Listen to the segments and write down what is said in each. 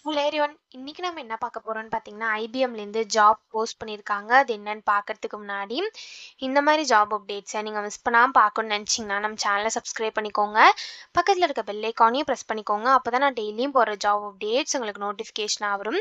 Hello everyone. இன்னைக்கு நம்ம என்ன பார்க்க போறோம்னு பார்த்தீங்கன்னா, ஐபிஎம்லேருந்து ஜாப் போஸ்ட் பண்ணியிருக்காங்க. அது என்னன்னு பார்க்கறதுக்கு முன்னாடி, இந்த மாதிரி ஜாப் அப்டேட்ஸை நீங்கள் மிஸ் பண்ணாமல் பார்க்கணும்னு நினச்சிங்கன்னா, நம்ம சேனலை சப்ஸ்கிரைப் பண்ணிக்கோங்க. பக்கத்தில் இருக்க பெல் ஐக்கானையும் ப்ரெஸ் பண்ணிக்கோங்க. அப்போ தான் நான் டெய்லியும் போடுற ஜாப் அப்டேட்ஸ் உங்களுக்கு நோட்டிஃபிகேஷனாக வரும்.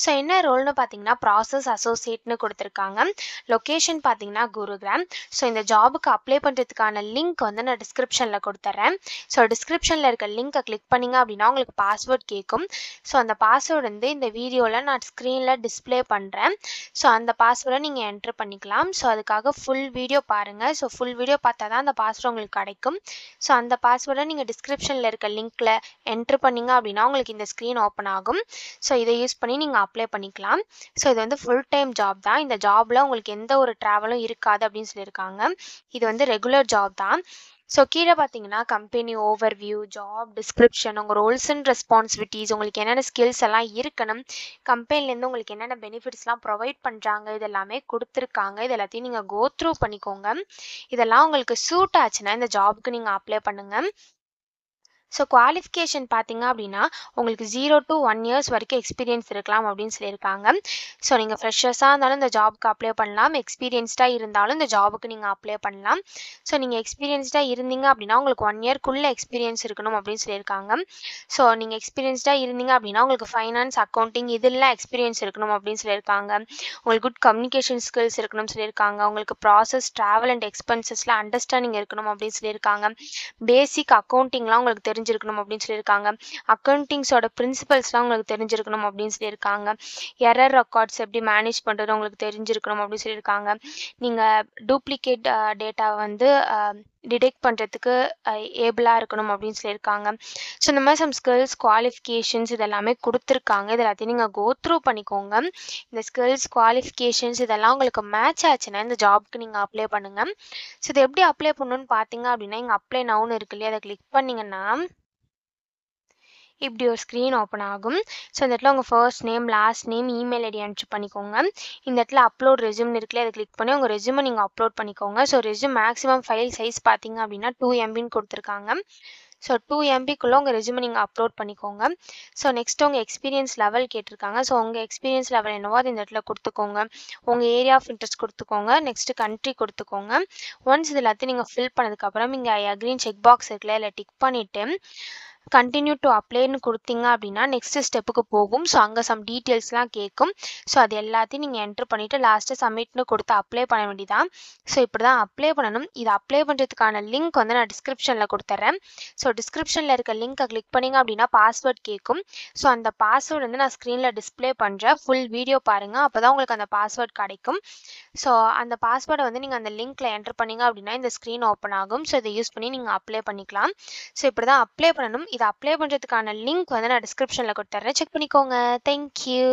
ஸோ என்ன ரோல்னு பார்த்தீங்கன்னா, ப்ராசஸ் அசோசியேட்னு கொடுத்துருக்காங்க. லொக்கேஷன் பார்த்தீங்கன்னா குருகிராம். ஸோ இந்த ஜாபுக்கு அப்ளை பண்ணுறதுக்கான லிங்க் வந்து நான் டிஸ்கிரிப்ஷனில் கொடுத்துட்றேன். ஸோ டிஸ்கிரிப்ஷனில் இருக்க லிங்க்கை கிளிக் பண்ணிங்க அப்படின்னா உங்களுக்கு பாஸ்வேர்ட் கேட்கும். ஸோ அந்த பாஸ்வேர்டு வந்து இந்த வீடியோவில் நான் ஸ்க்ரீனில் டிஸ்பிளே பண்ணுறேன். ஸோ அந்த பாஸ்வேர்டை நீங்கள் என்ட்ரு பண்ணிக்கலாம். ஸோ அதுக்காக ஃபுல் வீடியோ பாருங்கள். ஸோ ஃபுல் வீடியோ பார்த்தா தான் அந்த பாஸ்வேர்டு உங்களுக்கு கிடைக்கும். ஸோ அந்த பாஸ்வேர்டை நீங்கள் டிஸ்கிரிப்ஷனில் இருக்க லிங்க்கில் என்ட்ரு பண்ணிங்க அப்படின்னா உங்களுக்கு இந்த ஸ்க்ரீன் ஓப்பன் ஆகும். ஸோ இதை யூஸ் பண்ணி நீங்கள் அப்ளை பண்ணிக்கலாம். ஸோ இது வந்து ஃபுல் டைம் ஜாப் தான். இந்த ஜாபில் உங்களுக்கு எந்த ஒரு ட்ராவலும் இருக்காது அப்படின்னு சொல்லியிருக்காங்க. இது வந்து ரெகுலர் ஜாப் தான். ஸோ கீழே பார்த்தீங்கன்னா கம்பெனி ஓவர்வியூ, ஜாப் டிஸ்கிரிப்ஷன், உங்கள் ரோல்ஸ் அண்ட் ரெஸ்பான்சிபிலிட்டிஸ், உங்களுக்கு என்னென்ன ஸ்கில்ஸ் எல்லாம் இருக்கணும், கம்பெனிலேருந்து உங்களுக்கு என்னென்ன பெனிஃபிட்ஸ்லாம் ப்ரொவைட் பண்ணுறாங்க, இது எல்லாமே கொடுத்துருக்காங்க. இது எல்லாத்தையும் நீங்கள் கோ த்ரூ பண்ணிக்கோங்க. இதெல்லாம் உங்களுக்கு சூட் ஆச்சுன்னா இந்த ஜாபுக்கு நீங்கள் அப்ளை பண்ணுங்கள். ஸோ குவாலிஃபிகேஷன் பார்த்தீங்க அப்படின்னா உங்களுக்கு 0 to 1 இயர்ஸ் வரைக்கும் எக்ஸ்பீரியன்ஸ் இருக்கலாம் அப்படின்னு சொல்லியிருக்காங்க. ஸோ நீங்கள் ஃப்ரெஷர்ஸாக இருந்தாலும் இந்த ஜாபுக்கு அப்ளை பண்ணலாம். எக்ஸ்பீரியன்ஸ்டாக இருந்தாலும் இந்த ஜாபுக்கு நீங்கள் அப்ளை பண்ணலாம். ஸோ நீங்கள் எக்ஸ்பீரியன்ஸ்டாக இருந்தீங்க அப்படின்னா உங்களுக்கு 1 இயர்க்குள்ளே எக்ஸ்பீரியன்ஸ் இருக்கணும் அப்படின்னு சொல்லியிருக்காங்க. ஸோ நீங்கள் எக்ஸ்பீரியன்ஸ்டாக இருந்தீங்க அப்படின்னா உங்களுக்கு ஃபைனான்ஸ், அக்கௌண்டிங் இதெல்லாம் எக்ஸ்பீரியன்ஸ் இருக்கணும் அப்படின்னு சொல்லியிருக்காங்க. உங்களுக்கு குட் கம்யூனிகேஷன் ஸ்கில்ஸ் இருக்கணும்னு சொல்லியிருக்காங்க. உங்களுக்கு ப்ராசஸ், ட்ராவல் அண்ட் எக்ஸ்பென்சஸ்லாம் அண்டர்ஸ்டாண்டிங் இருக்கணும் அப்படின்னு சொல்லியிருக்காங்க. பேசிக் அக்கௌண்டிங்லாம் உங்களுக்கு தெரிஞ்சிருக்கணும் அப்படின்னு சொல்லியிருக்காங்க. அக்கௌண்டிங்ஸோட பிரின்சிபல்ஸ்லாம் உங்களுக்கு தெரிஞ்சிருக்கணும் அப்படின்னு சொல்லியிருக்காங்க. எரர் ரெக்கார்ட்ஸ் எப்படி மேனேஜ் பண்ணுறது உங்களுக்கு தெரிஞ்சிருக்கணும் அப்படின்னு சொல்லியிருக்காங்க. நீங்கள் டூப்ளிகேட் டேட்டாவை வந்து டிடெக்ட் பண்ணுறதுக்கு ஏபிளாக இருக்கணும் அப்படின்னு சொல்லியிருக்காங்க. ஸோ இந்த மாதிரி சம் ஸ்கில்ஸ், குவாலிஃபிகேஷன்ஸ் இதெல்லாமே கொடுத்துருக்காங்க. இது எல்லாத்தையும் நீங்கள் கோ த்ரூ பண்ணிக்கோங்க. இந்த ஸ்கில்ஸ், குவாலிஃபிகேஷன்ஸ் இதெல்லாம் உங்களுக்கு மேட்ச் ஆச்சுன்னா இந்த ஜாப்க்கு நீங்கள் அப்ளை பண்ணுங்கள். ஸோ இது எப்படி அப்ளை பண்ணணும்னு பார்த்தீங்க அப்படின்னா இங்கே அப்ளை நவுன்னு இருக்கு இல்லையா, அதை கிளிக் பண்ணிங்கன்னா இப்படி ஒரு ஸ்க்ரீன் ஓப்பன் ஆகும். ஸோ இந்த இடத்துல உங்கள் first name, last name, email ID enter பண்ணிக்கோங்க. இந்த இடத்துல அப்லோட் ரெஸ்யூம்னு இருக்குல்ல, அதை கிளிக் பண்ணி உங்கள் ரெஸ்யூமை நீங்கள் அப்லோட் பண்ணிக்கோங்க. So resume maximum file size பார்த்தீங்க அப்படின்னா 2 MBன்னு கொடுத்துருக்காங்க. ஸோ 2 MBக்குள்ளே உங்கள் ரெஸ்யூமை நீங்கள் அப்லோட் பண்ணிக்கோங்க. ஸோ நெக்ஸ்ட் உங்கள் எக்ஸ்பீரியன்ஸ் லெவல் கேட்டிருக்காங்க. ஸோ உங்கள் எக்ஸ்பீரியன்ஸ் லெவல் என்னவோ அது இந்த இடத்துல கொடுத்துக்கோங்க. உங்கள் ஏரியா ஆஃப் இன்ட்ரெஸ்ட் கொடுத்துக்கோங்க. நெக்ஸ்ட்டு கண்ட்ரி கொடுத்துக்கோங்க. ஒன்ஸ் இது எல்லாத்தையும் நீங்கள் ஃபில் பண்ணதுக்கப்புறம் இங்கே ஐ அக்ரின்னு செக் பாக்ஸ் இருக்குல்ல, இல்லை டிக் பண்ணிவிட்டு கண்டினியூ டு அப்ளைன்னு கொடுத்தீங்க அப்படின்னா நெக்ஸ்ட் ஸ்டெப்புக்கு போகும். ஸோ அங்கே சம் டீட்டெயில்ஸ்லாம் கேட்கும். ஸோ அது எல்லாத்தையும் நீங்கள் என்ட்ரு பண்ணிவிட்டு லாஸ்ட்டு சப்மிட்னு கொடுத்து அப்ளை பண்ண வேண்டியதான். ஸோ இப்படி தான் அப்ளை பண்ணணும். இது அப்ளை பண்ணுறதுக்கான லிங்க் வந்து நான் டிஸ்கிரிப்ஷனில் கொடுத்துட்றேன். ஸோ டிஸ்கிரிப்ஷனில் இருக்க லிங்க்கை கிளிக் பண்ணிங்க அப்படின்னா பாஸ்வேர்ட் கேட்கும். ஸோ அந்த பாஸ்வேர்டு வந்து நான் ஸ்க்ரீனில் டிஸ்பிளே பண்ணுறேன். ஃபுல் வீடியோ பாருங்கள். அப்போ தான் உங்களுக்கு அந்த பாஸ்வேர்ட் கிடைக்கும். ஸோ அந்த பாஸ்வேர்டை வந்து நீங்கள் அந்த லிங்க்கில் என்ட்ரு பண்ணிங்க அப்படின்னா இந்த ஸ்க்ரீன் ஓப்பன் ஆகும். ஸோ இதை யூஸ் பண்ணி நீங்கள் அப்ளை பண்ணிக்கலாம். ஸோ இப்படி தான் அப்ளை பண்ணணும். இதை அப்ளை பண்ணுறதுக்கான லிங்க் வந்து நான் டிஸ்கிரிப்ஷனில் கொடுத்துட்றேன். செக் பண்ணிக்கோங்க. தேங்க்யூ.